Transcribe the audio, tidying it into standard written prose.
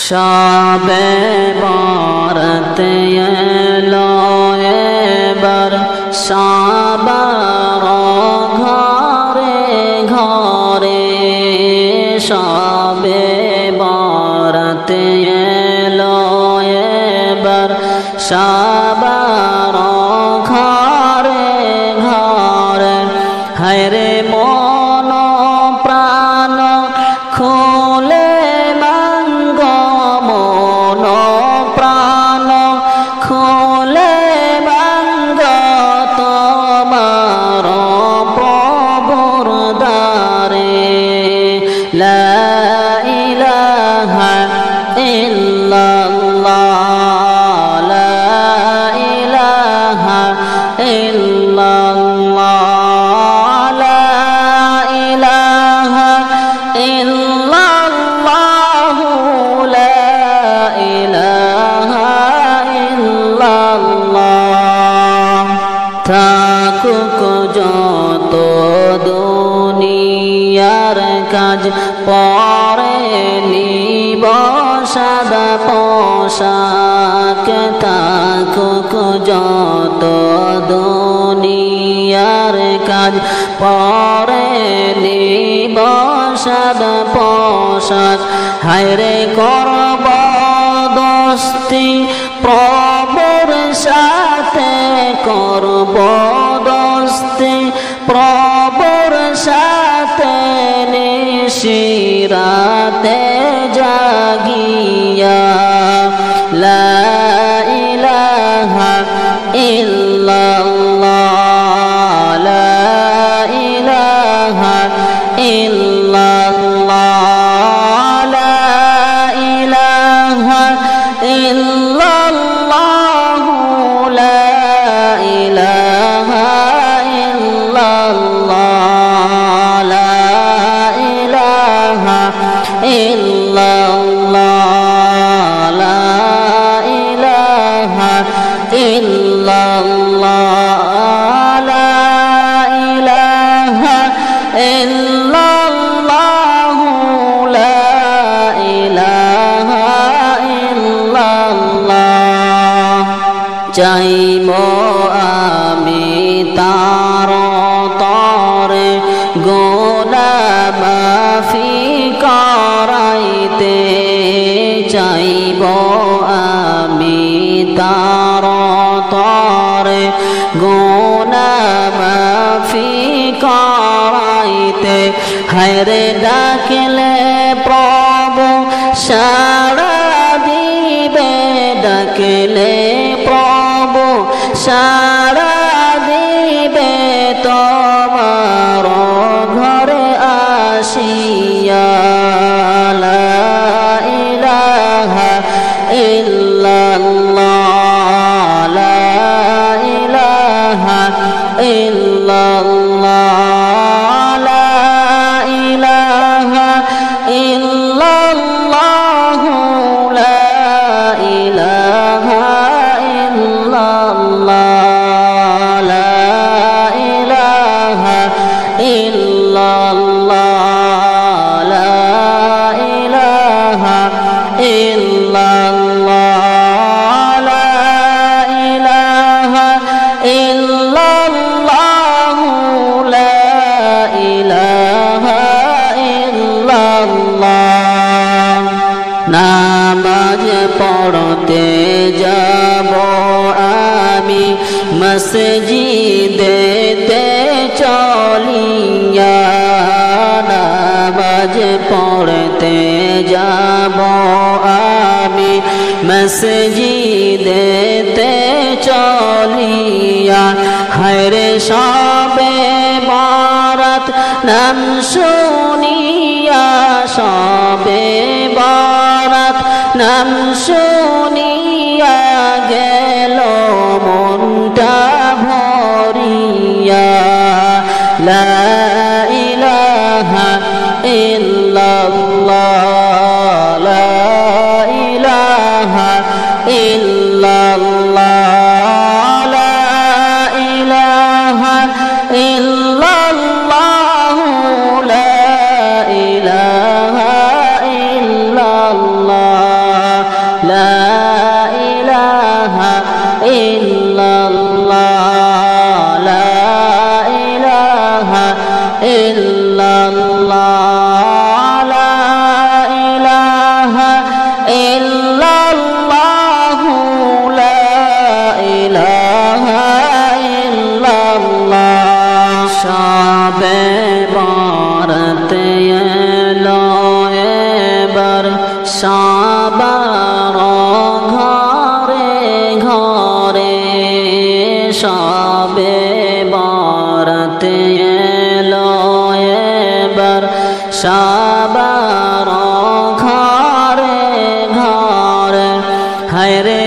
শবে বরাত এলো এবার সবার ঘরে ঘরে শবে বরাত এলো এবার সবার ঘরে ঘরে হায়রে মন প্রাণ খুলে মাঙ্গ মন প্রাণ খুলে মাঙ্গ তোমার প্রভুর দ্বারে লা ইলাহা ইল্লাল্লাহ লা ইলাহা ইল্লাল্লাহ থাকুক যত দুনিয়ার কাজ পরে নিব সাদা পোশাক থাকুক যত দুনিয়ার কাজ পরে নিব সাদা পোশাক হায়রে করব দোস্তি প্রভুর সাথে করব দোস্তি প্রভুর সাথে নিশিরাতে জাগিয়া লা ইলাহা ইল্লাল্লাহ লা ইলাহা ইল্লাল্লাহ লা ইলাহা ইল্লাল্লাহ লা ইলাহা ইল্লাল্লাহ লা ইলাহা ইল্লাল্লাহ লা ইলাহা ইল্লাল্লাহ লা ইলাহা ইল্লাল্লাহ লা ইলাহা ইল্লাল্লাহ চাইব আমি তার তরে গুনাহ মাফি করাইতে চাইব আমি তার তরে গুনাহ মাফি করাইতে হায়রে ডাকলে প্রভু সাড়া দিবে ডাকলে প্রভু সাড়া দিবে তোমার ঘরে আসিয়া লা ইলাহা ইল্লাল্লাহ লা ইলাহা ইল্লাল্লাহ লা ইলাহা ইল্লাল্লাহ লা ইলাহা ইল্লাল্লাহ লা ইলাহা ইল্লাল্লাহ লা ইলাহা ইল্লাল্লাহ লা ইলাহা ইল্লাল্লাহ লা ইলাহা ইল্লাল্লাহ নামাজ পড়তে যাব আমি মসজিদেতে চলিয়া নামাজ পড়তে যাব আমি মসজিদেতে চলিয়া হায়রে সবে বরাত নাম শুনিয়া সবে বরাত নাম শুনিয়া গেল মনটা ভরিয়া লা ইলাহা ইল্লাল্লাহ লা ইলাহা ইল্লাল্লাহ লা ইলাহা ইল্লাল্লাহ লা ইলাহা ইল্লাল্লাহ সবার ঘরে ঘরে সবে বরাত এলো এবার সবার ঘরে ঘরে হায়রে